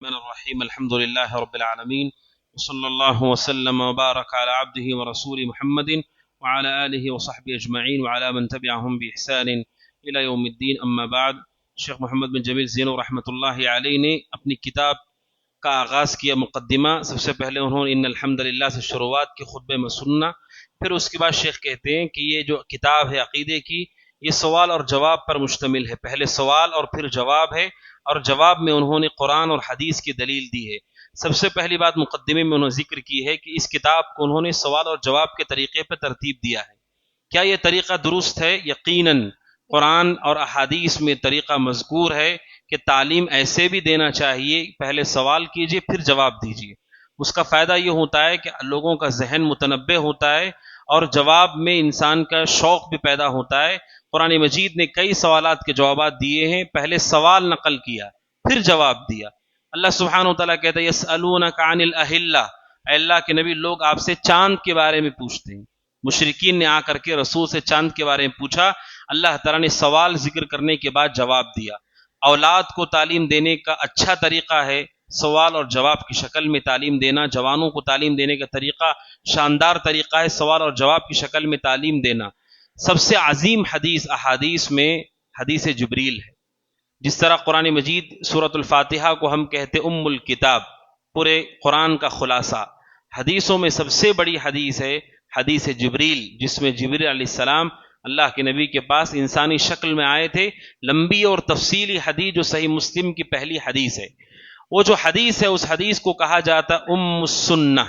الرحمن الرحیم الحمد للہ رب العالمین وصلی اللہ وسلم وبارک علی عبدہ ورسول محمد وعلی آلہ وصحبہ اجمعین وعلی من تبعہم بإحسان الی یوم الدین اما بعد. شیخ محمد بن جمیل زینو رحمۃ اللہ علیہ نے اپنی کتاب کا آغاز کیا مقدمہ. سب سے پہلے انہوں نے ان الحمد للہ سے شروعات کی خطبے میں سننا. پھر اس کے بعد شیخ کہتے ہیں کہ یہ جو کتاب ہے عقیدے کی یہ سوال اور جواب پر مشتمل ہے. پہلے سوال اور پھر جواب ہے، اور جواب میں انہوں نے قرآن اور حدیث کی دلیل دی ہے. سب سے پہلی بات مقدمے میں انہوں نے ذکر کی ہے کہ اس کتاب کو انہوں نے سوال اور جواب کے طریقے پر ترتیب دیا ہے. کیا یہ طریقہ درست ہے؟ یقیناً قرآن اور احادیث میں طریقہ مذکور ہے کہ تعلیم ایسے بھی دینا چاہیے، پہلے سوال کیجئے پھر جواب دیجئے. اس کا فائدہ یہ ہوتا ہے کہ لوگوں کا ذہن متنبع ہوتا ہے اور جواب میں انسان کا شوق بھی پیدا ہوتا ہے. قرآن مجید نے کئی سوالات کے جوابات دیے ہیں، پہلے سوال نقل کیا پھر جواب دیا. اللہ سبحانہ وتعالیٰ کہتا ہے یسألونک عن الاہلہ، اے اللہ کے نبی لوگ آپ سے چاند کے بارے میں پوچھتے ہیں. مشرکین نے آ کر کے رسول سے چاند کے بارے میں پوچھا، اللہ تعالیٰ نے سوال ذکر کرنے کے بعد جواب دیا. اولاد کو تعلیم دینے کا اچھا طریقہ ہے سوال اور جواب کی شکل میں تعلیم دینا. جوانوں کو تعلیم دینے کا طریقہ شاندار طریقہ ہے سوال اور جواب کی شکل میں تعلیم دینا. سب سے عظیم حدیث احادیث میں حدیث جبریل ہے. جس طرح قرآن مجید سورۃ الفاتحہ کو ہم کہتے ام الکتاب، پورے قرآن کا خلاصہ، حدیثوں میں سب سے بڑی حدیث ہے حدیث جبریل، جس میں جبریل علیہ السلام اللہ کے نبی کے پاس انسانی شکل میں آئے تھے. لمبی اور تفصیلی حدیث جو صحیح مسلم کی پہلی حدیث ہے. وہ جو حدیث ہے اس حدیث کو کہا جاتا ام السنہ.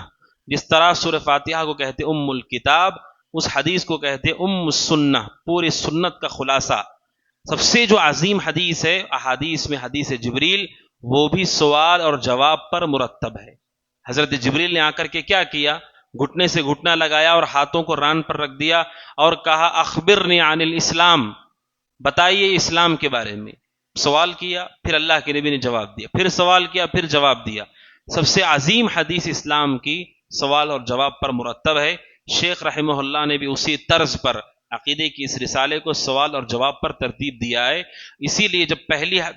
جس طرح سورہ فاتحہ کو کہتے ام الکتاب، اس حدیث کو کہتے ام السنہ، پوری سنت کا خلاصہ. سب سے جو عظیم حدیث ہے احادیث میں حدیث جبریل، وہ بھی سوال اور جواب پر مرتب ہے. حضرت جبریل نے آ کر کے کیا کیا؟ گھٹنے سے گھٹنا لگایا اور ہاتھوں کو ران پر رکھ دیا اور کہا اخبرنی عن الاسلام، بتائیے اسلام کے بارے میں. سوال کیا پھر اللہ کے نبی نے جواب دیا، پھر سوال کیا پھر جواب دیا. سب سے عظیم حدیث اسلام کی سوال اور جواب پر مرتب ہے. شیخ رحمہ اللہ نے بھی اسی طرز پر عقیدے کی اس رسالے کو سوال اور جواب پر ترتیب دیا ہے. اسی لیے جب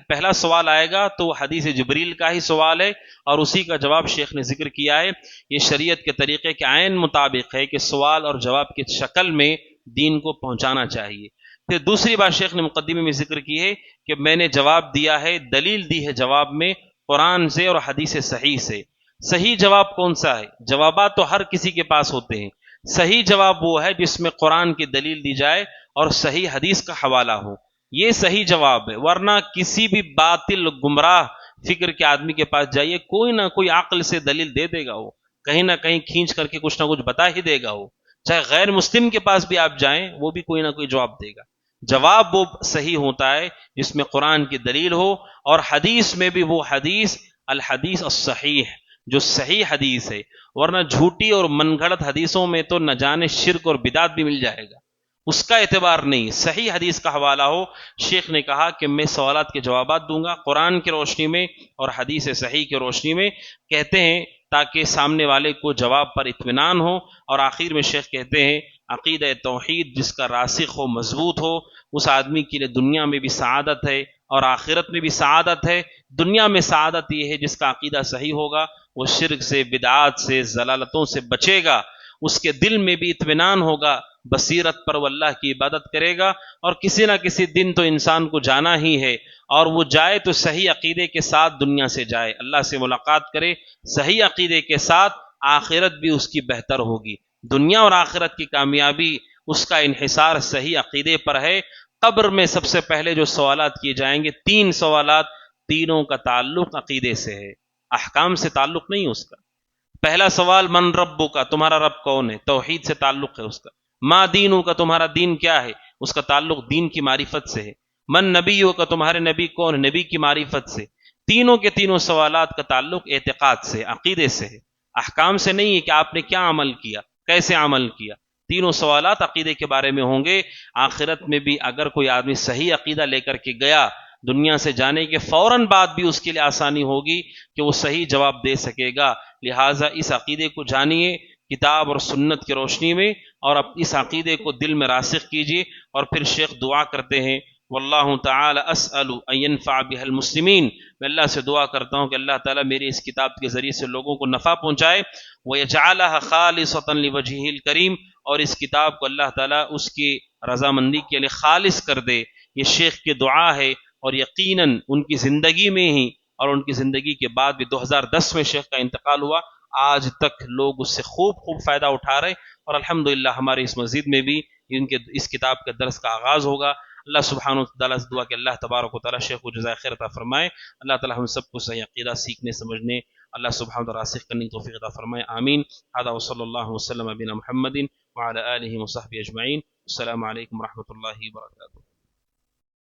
پہلا سوال آئے گا تو وہ حدیث جبریل کا ہی سوال ہے اور اسی کا جواب شیخ نے ذکر کیا ہے. یہ شریعت کے طریقے کے عین مطابق ہے کہ سوال اور جواب کی شکل میں دین کو پہنچانا چاہیے. پھر دوسری بات شیخ نے مقدمے میں ذکر کی ہے کہ میں نے جواب دیا ہے، دلیل دی ہے جواب میں قرآن سے اور حدیث صحیح سے. صحیح جواب کون سا ہے؟ جوابات تو ہر کسی کے پاس ہوتے ہیں. صحیح جواب وہ ہے جس میں قرآن کی دلیل دی جائے اور صحیح حدیث کا حوالہ ہو. یہ صحیح جواب ہے. ورنہ کسی بھی باطل گمراہ فکر کے آدمی کے پاس جائیے، کوئی نہ کوئی عقل سے دلیل دے دے گا، وہ کہیں نہ کہیں کھینچ کر کے کچھ نہ کچھ بتا ہی دے گا. وہ چاہے غیر مسلم کے پاس بھی آپ جائیں وہ بھی کوئی نہ کوئی جواب دے گا. جواب وہ صحیح ہوتا ہے جس میں قرآن کی دلیل ہو، اور حدیث میں بھی وہ حدیث الحدیث الصحیح جو صحیح حدیث ہے. ورنہ جھوٹی اور من گھڑت حدیثوں میں تو نہ جانے شرک اور بدعت بھی مل جائے گا، اس کا اعتبار نہیں. صحیح حدیث کا حوالہ ہو. شیخ نے کہا کہ میں سوالات کے جوابات دوں گا قرآن کی روشنی میں اور حدیث صحیح کی روشنی میں، کہتے ہیں تاکہ سامنے والے کو جواب پر اطمینان ہو. اور آخر میں شیخ کہتے ہیں عقیدہ توحید جس کا راسخ ہو، مضبوط ہو، اس آدمی کے لیے دنیا میں بھی سعادت ہے اور آخرت میں بھی سعادت ہے. دنیا میں سعادت یہ ہے جس کا عقیدہ صحیح ہوگا، وہ شرک سے، بدعات سے، ضلالتوں سے بچے گا. اس کے دل میں بھی اطمینان ہوگا، بصیرت پر وہ اللہ کی عبادت کرے گا. اور کسی نہ کسی دن تو انسان کو جانا ہی ہے، اور وہ جائے تو صحیح عقیدے کے ساتھ دنیا سے جائے، اللہ سے ملاقات کرے صحیح عقیدے کے ساتھ. آخرت بھی اس کی بہتر ہوگی. دنیا اور آخرت کی کامیابی اس کا انحصار صحیح عقیدے پر ہے. قبر میں سب سے پہلے جو سوالات کیے جائیں گے، 3 سوالات، تینوں کا تعلق عقیدے سے ہے، احکام سے تعلق نہیں اس کا. پہلا سوال من ربو کا، تمہارا رب کون ہے، توحید سے تعلق ہے اس کا. ما دینو کا، تمہارا دین کیا ہے، اس کا تعلق دین کی معرفت سے ہے. من نبیو کا، تمہارے نبی کون ہے، نبی کی معرفت سے. تینوں کے تینوں سوالات کا تعلق اعتقاد سے، عقیدے سے ہے، احکام سے نہیں ہے کہ آپ نے کیا عمل کیا، کیسے عمل کیا. تینوں سوالات عقیدے کے بارے میں ہوں گے. آخرت میں بھی اگر کوئی آدمی صحیح عقیدہ لے کر کے گیا، دنیا سے جانے کے فوراً بعد بھی اس کے لیے آسانی ہوگی کہ وہ صحیح جواب دے سکے گا. لہٰذا اس عقیدے کو جانیے کتاب اور سنت کی روشنی میں، اور اس عقیدے کو دل میں راسخ کیجیے. اور پھر شیخ دعا کرتے ہیں واللہ تعالی اسأل ان ينفع بها المسلمین، میں اللہ سے دعا کرتا ہوں کہ اللہ تعالیٰ میری اس کتاب کے ذریعے سے لوگوں کو نفع پہنچائے، وَيَجْعَلَهَا خَالِصَةً لِوَجْهِهِ الْكَرِيمِ، اور اس کتاب کو اللہ تعالیٰ اس کی رضامندی کے لیے خالص کر دے۔ یہ شیخ کی دعا ہے، اور یقیناً ان کی زندگی میں ہی اور ان کی زندگی کے بعد بھی 2010 میں شیخ کا انتقال ہوا، آج تک لوگ اس سے خوب فائدہ اٹھا رہے، اور الحمدللہ ہماری اس مسجد میں بھی ان کے اس کتاب کے درس کا آغاز ہوگا۔ اللہ سبحانہ وتعالی سے دعا کہ اللہ تبارک و تعالی شیخ کو جزائے خیر عطا فرمائے، اللہ تعالی ہم سب کو صحیح عقیدہ سیکھنے سمجھنے، اللہ سبحانہ وتعالی راسخ کرنے کی توفیق عطا فرمائے، آمین۔ هذا وصلی اللہ وسلم بنا محمد وعلى آلہ وصحبہ اجمعین، السلام علیکم ورحمۃ اللہ وبرکاتہ۔